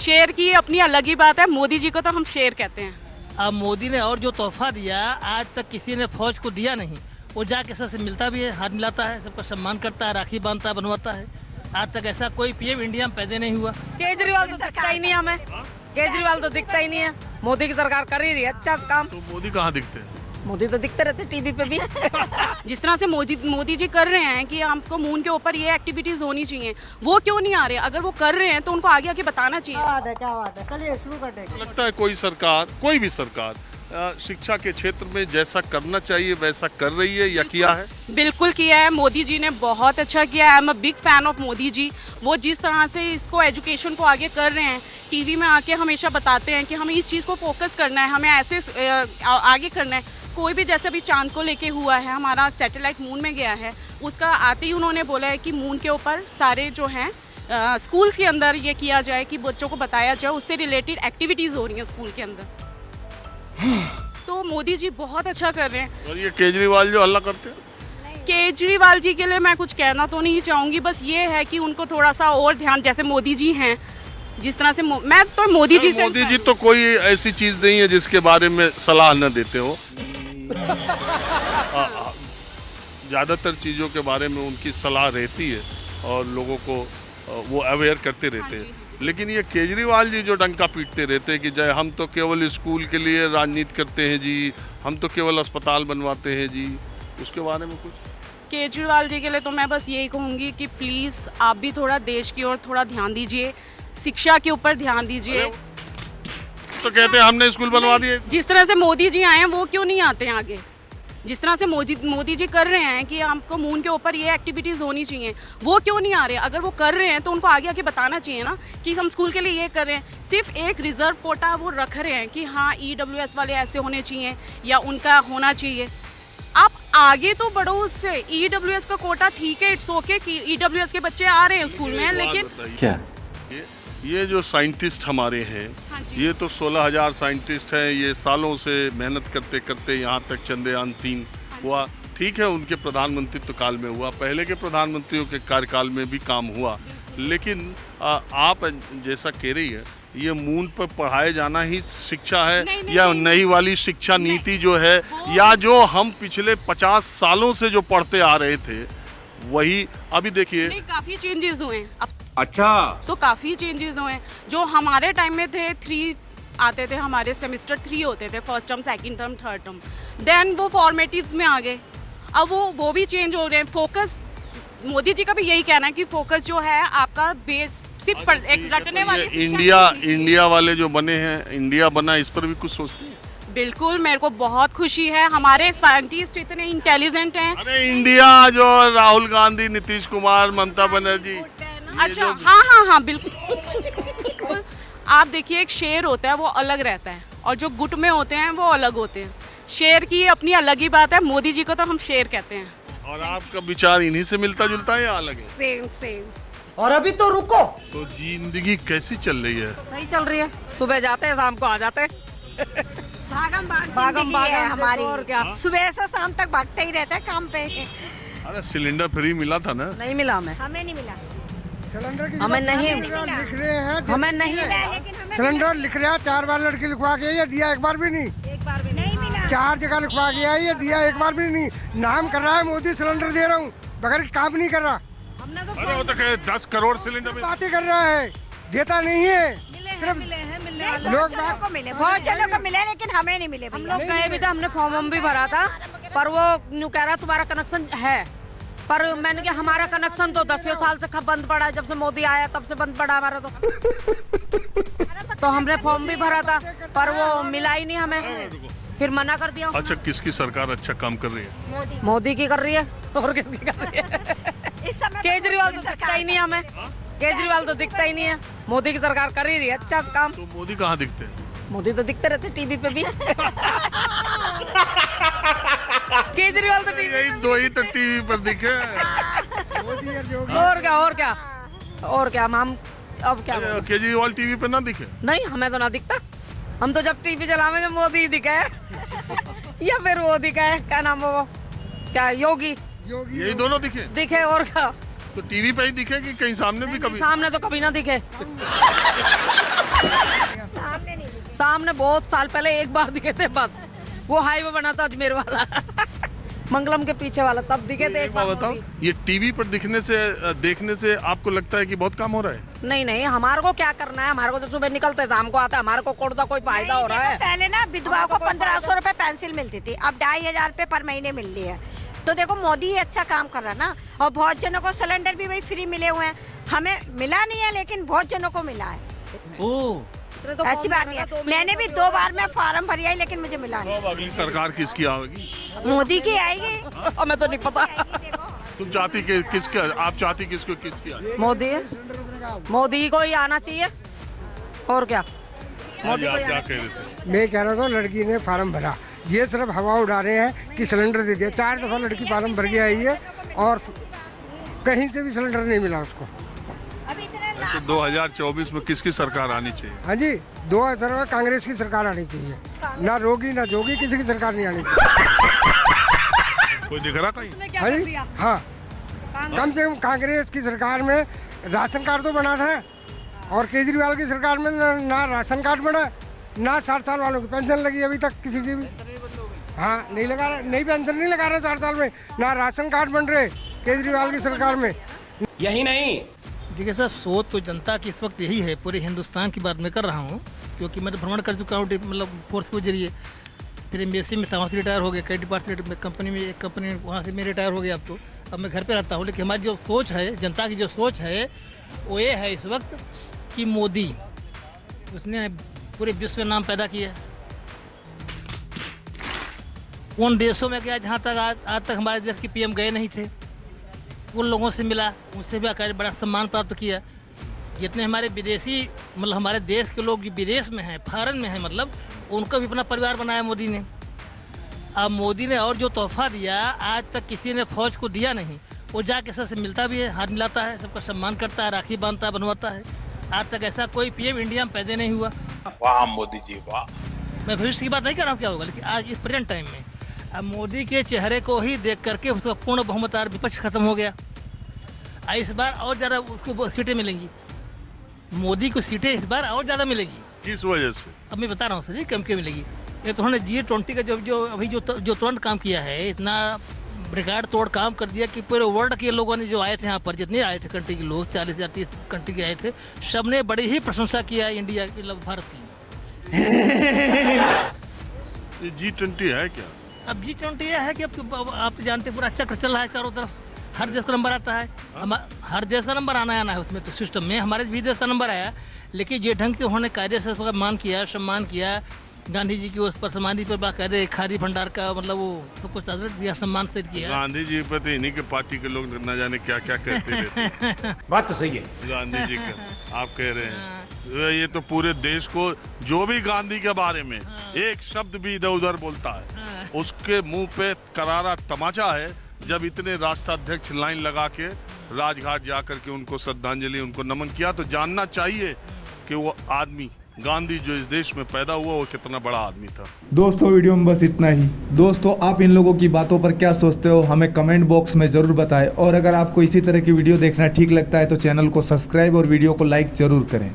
शेर की अपनी अलग ही बात है, मोदी जी को तो हम शेर कहते हैं। अब मोदी ने और जो तोहफा दिया आज तक किसी ने फौज को दिया नहीं। वो जाके सबसे मिलता भी है, हाथ मिलाता है, सबका सम्मान करता है, राखी बांधता है, बनवाता है। आज तक ऐसा कोई पीएम इंडिया में पैदा नहीं हुआ। केजरीवाल तो दिखता ही नहीं हमें, केजरीवाल तो दिखता ही नहीं है। मोदी की सरकार कर ही रही है अच्छा काम। तो मोदी कहाँ दिखते हैं? मोदी तो दिखते रहते टीवी पे भी। जिस तरह से मोदी जी कर रहे हैं कि आपको मून के ऊपर ये एक्टिविटीज होनी चाहिए, वो क्यों नहीं आ रहे? अगर वो कर रहे हैं तो उनको आगे आगे बताना चाहिए। क्या बात है, चलिए शुरू करते हैं। लगता है कोई सरकार, कोई भी सरकार शिक्षा के क्षेत्र में जैसा करना चाहिए वैसा कर रही है या किया है? बिल्कुल किया है, मोदी जी ने बहुत अच्छा किया है। I am a big fan of Modi ji. वो जिस तरह से इसको एजुकेशन को आगे कर रहे हैं, टीवी में आके हमेशा बताते हैं कि हमें इस चीज़ को फोकस करना है, हमें ऐसे आगे करना है। कोई भी जैसे अभी चांद को लेके हुआ है, हमारा सैटेलाइट मून में गया है, उसका आते ही उन्होंने बोला है कि मून के ऊपर सारे जो हैं स्कूल्स के अंदर ये किया जाए कि बच्चों को बताया जाए, उससे रिलेटेड एक्टिविटीज़ हो रही हैं स्कूल के अंदर। तो मोदी जी बहुत अच्छा कर रहे हैं। और ये केजरीवाल जो हल्ला करते हैं, केजरीवाल जी के लिए मैं कुछ कहना तो नहीं चाहूँगी, बस ये है कि उनको थोड़ा सा और ध्यान, जैसे मोदी जी हैं जिस तरह से मैं तो मोदी जी से मोदी जी तो कोई ऐसी चीज नहीं है जिसके बारे में सलाह न देते हो। ज़्यादातर चीज़ों के बारे में उनकी सलाह रहती है और लोगों को वो अवेयर करते रहते हैं। लेकिन ये केजरीवाल जी जो डंका पीटते रहते हैं कि जय हम तो केवल स्कूल के लिए राजनीति करते हैं जी, हम तो केवल अस्पताल बनवाते हैं जी, उसके बारे में कुछ? केजरीवाल जी के लिए तो मैं बस यही कहूँगी कि प्लीज़ आप भी थोड़ा देश की ओर थोड़ा ध्यान दीजिए, शिक्षा के ऊपर ध्यान दीजिए। तो कहते हैं हमने स्कूल बनवा दिए। जिस तरह से मोदी जी आए हैं वो क्यों नहीं आते हैं आगे? जिस तरह से मोदी जी कर रहे हैं कि आपको मून के ऊपर ये एक्टिविटीज़ होनी चाहिए, वो क्यों नहीं आ रहे? अगर वो कर रहे हैं तो उनको आगे आगे बताना चाहिए ना कि हम स्कूल के लिए ये कर रहे हैं। सिर्फ एक रिजर्व कोटा वो रख रहे हैं कि हाँ EWS वाले ऐसे होने चाहिए या उनका होना चाहिए। आप आगे तो बढ़ो उससे। EWS का कोटा ठीक है, इट्स ओके कि EWS के बच्चे आ रहे हैं स्कूल में, लेकिन क्या ये जो साइंटिस्ट हमारे हैं, ये तो 16,000 साइंटिस्ट हैं। ये सालों से मेहनत करते करते यहाँ तक चंद्रयान 3 हुआ। ठीक है, उनके प्रधानमंत्रित्व काल में हुआ, पहले के प्रधानमंत्रियों के कार्यकाल में भी काम हुआ। लेकिन आप जैसा कह रही है, ये मून पर पढ़ाए जाना ही शिक्षा है? नहीं, या नई वाली शिक्षा नीति जो है, या जो हम पिछले 50 सालों से जो पढ़ते आ रहे थे वही? अभी देखिए काफ़ी चेंजेस हुए हैं। अच्छा, तो काफ़ी चेंजेस हुए हैं। जो हमारे टाइम में थे 3 आते थे, हमारे सेमेस्टर 3 होते थे, first term, second term, third term. Then वो फॉर्मेटिव्स में आ गए, अब वो भी चेंज हो रहे हैं। फोकस मोदी जी का भी यही कहना है कि फोकस जो है आपका बेस सिर्फ एक रटने वाली इंडिया वाले जो बने हैं, इंडिया बना, इस पर भी कुछ सोचते हैं? बिल्कुल, मेरे को बहुत खुशी है। हमारे साइंटिस्ट इतने इंटेलिजेंट हैं। अरे इंडिया जो राहुल गांधी, नीतीश कुमार, ममता बनर्जी। अच्छा, हाँ बिल्कुल। आप देखिए, एक शेर होता है वो अलग रहता है और जो गुट में होते हैं वो अलग होते हैं। शेर की अपनी अलग ही बात है, मोदी जी को तो हम शेर कहते हैं। और आपका विचार इन्हीं से मिलता जुलता है या अलग है? सेम। और अभी तो रुको, तो जिंदगी कैसी चल रही है? सही चल रही है, सुबह जाते हैं शाम को आ जाते हैं। भागम है हमारी, और क्या, सुबह से शाम तक भागते ही रहता है काम पे। अरे सिलेंडर फ्री मिला था ना? नहीं मिला हमें, हमें नहीं मिला। हमें नहीं, लिख रहे हैं, हमें नहीं। सिलेंडर लिख रहा है, 4 बार लड़की लिखवा के ये दिया, एक बार भी नहीं। एक बार भी नहीं मिला। 4 जगह लिखवा के ये दिया, एक बार भी नहीं। नाम कर रहा है मोदी सिलेंडर दे रहा हूँ, बगैर काम नहीं कर रहा। अरे वो तो कहे 10 करोड़ सिलेंडर में बातें कर रहा है, देता नहीं है। सिर्फ लोग को मिले, बहुत जनों को मिले, लेकिन हमें नहीं मिले। हम लोग गए भी थे, हमने फॉर्म भी भरा था, पर वो न्यू कह रहा तुम्हारा कनेक्शन है, पर मैंने कहा हमारा कनेक्शन तो 10 साल से बंद पड़ा है, जब से मोदी आया तब से बंद पड़ा हमारा। तो हमने फॉर्म भी भरा था, पर वो मिला ही नहीं हमें, फिर मना कर दिया। अच्छा, किसकी सरकार अच्छा काम कर रही है? मोदी की कर रही है, और किसकी कर रही है? इस समय केजरीवाल तो दिखता ही नहीं हमें, केजरीवाल तो दिखता ही नहीं है। मोदी की सरकार कर ही रही है अच्छा काम। तो मोदी कहाँ दिखते हैं? मोदी तो दिखते रहते टीवी पे भी। केजरीवाल तो यही 2 ही तो टीवी पर दिखे। और क्या हम अब क्या बोलें? केजरीवाल टीवी पे ना दिखे? नहीं, हमें तो ना दिखता। हम तो जब टीवी चलावे जब मोदी दिखा है या फिर वो दिखा है, क्या नाम है वो, क्या योगी, यही दोनों दिखे और क्या। तो टीवी पे ही दिखे कि कहीं सामने भी कभी? सामने तो कभी ना दिखे। सामने बहुत साल पहले एक बार दिखे थे बस, वो हाईवे बना था अजमेर वाला मंगलम के पीछे वाला, तब दिखे थे एक बार बताओ, मोदी। ये टीवी पर देखने से आपको लगता है कि बहुत काम हो रहा है? नहीं नहीं, हमारे को क्या करना है, हमारे को तो सुबह निकलते शाम को आता है, हमारे को कोई कोई फायदा हो रहा है? पहले ना विधवाओं को 1500 रुपए पेंसिल मिलती थी, अब 2500 रुपए पर महीने मिल रही है। तो देखो मोदी ही अच्छा काम कर रहा ना। और बहुत जनों को सिलेंडर भी वही फ्री मिले हुए हैं, हमें मिला नहीं है लेकिन बहुत जनों को मिला है। तो ऐसी बात नहीं है, मैंने भी 2 बार में फॉर्म भरी आई लेकिन मुझे मिला नहीं। अब अगली सरकार किसकी आएगी? मोदी की आएगी। हमें तो नहीं पता। तुम चाहती कि किसका, आप चाहती किसको किसकी आए? मोदी को ही आना चाहिए, और क्या, मोदी को ही क्या आना कह रहे थे? मैं कह रहा था लड़की ने फार्म भरा, ये सिर्फ हवा उड़ा रहे हैं कि सिलेंडर दे दिया। 4 दफ़ा लड़की फार्म भर के आई है और कहीं से भी सिलेंडर नहीं मिला उसको। तो 2024 में किसकी सरकार आनी चाहिए? हाँ जी, 2000 में कांग्रेस की सरकार आनी चाहिए, ना रोगी ना जोगी, किसी की सरकार नहीं आनी चाहिए। कोई दिख रहा कहीं? क्या हाँ कर जी, दिया? हाँ, कम से कम कांग्रेस की सरकार में राशन कार्ड तो बना था, और केजरीवाल की सरकार में ना राशन कार्ड बना, ना 60 साल वालों की पेंशन लगी अभी तक किसी की भी। हाँ, नहीं लगा रहे, नई पेंशन नहीं लगा रहे 60 साल में, ना राशन कार्ड बन रहे केजरीवाल की सरकार में। यही नहीं, देखिए सर, सोच तो जनता की इस वक्त यही है, पूरे हिंदुस्तान की बात मैं कर रहा हूँ, क्योंकि मैं भ्रमण कर चुका हूँ मतलब फोर्स के जरिए। फिर एमबीएससी में वहाँ से रिटायर हो गया, कई डिपार्टमेंट में कंपनी में, एक कंपनी वहाँ से मैं रिटायर हो गया। अब मैं घर पे रहता हूँ, लेकिन हमारी जो सोच है, जनता की जो सोच है वो ये है इस वक्त कि मोदी, उसने पूरे विश्व में नाम पैदा किया। उन देशों में गया जहाँ तक आज तक हमारे देश के पीएम गए नहीं थे, उन लोगों से मिला, उनसे भी आकर बड़ा सम्मान प्राप्त किया। जितने हमारे विदेशी, मतलब हमारे देश के लोग जो विदेश में हैं, फॉरेन में हैं, मतलब उनको भी अपना परिवार बनाया मोदी ने। अब मोदी ने और जो तोहफा दिया, आज तक किसी ने फौज को दिया नहीं। वो जाके सबसे मिलता भी है, हाथ मिलाता है, सबका सम्मान करता है, राखी बांधता है, बनवाता है। आज तक ऐसा कोई पीएम इंडिया में पैदा नहीं हुआ। वाह मोदी जी वाह। मैं भविष्य की बात नहीं कर रहा हूँ क्या होगा, लेकिन आज इस प्रेजेंट टाइम में अब मोदी के चेहरे को ही देख करके उसका पूर्ण बहुमत और विपक्ष खत्म हो गया। इस बार और ज़्यादा उसको सीटें मिलेंगी, मोदी को सीटें इस बार और ज़्यादा मिलेगी। किस वजह से? अब मैं बता रहा हूँ सर जी, कम क्यों मिलेगी। ये तो उन्होंने G20 का जो अभी जो तुरंत काम किया है, इतना रिकॉर्ड तोड़ काम कर दिया कि पूरे वर्ल्ड के लोगों ने जो आए थे यहाँ पर, जितने आए थे कंट्री के लोग, 40,000 कंट्री के आए थे, सब ने बड़ी ही प्रशंसा किया इंडिया की, मतलब भारत की। ये G20 है क्या? अब G20 ये है कि अब आप तो जानते हैं पूरा चक्र चल रहा है चारों तरफ, हर देश का नंबर आता है। हर देश का नंबर आना है उसमें, तो सिस्टम में हमारे भी देश का नंबर आया। लेकिन ये ढंग से उन्होंने कायदे से उसका मान किया, सम्मान किया, गांधी जी की उस पर समाधि पर बाकायदे खादी भंडार का, मतलब वो सब कुछ दिया, सम्मान से किया। गांधी जी पर तो इन्हीं के पार्टी के लोग न जाने क्या क्या कहते रहते। बात तो सही है। गांधी जी का आप कह रहे हैं, ये तो पूरे देश को, जो भी गांधी के बारे में एक शब्द भी इधर उधर बोलता है, उसके मुंह पे करारा तमाचा है। जब इतने राष्ट्राध्यक्ष लाइन लगा के राजघाट जाकर के उनको श्रद्धांजलि, उनको नमन किया, तो जानना चाहिए कि वो आदमी गांधी जो इस देश में पैदा हुआ, वो कितना बड़ा आदमी था। दोस्तों वीडियो में बस इतना ही। दोस्तों आप इन लोगों की बातों पर क्या सोचते हो, हमें कमेंट बॉक्स में ज़रूर बताएं। और अगर आपको इसी तरह की वीडियो देखना ठीक लगता है तो चैनल को सब्सक्राइब और वीडियो को लाइक ज़रूर करें।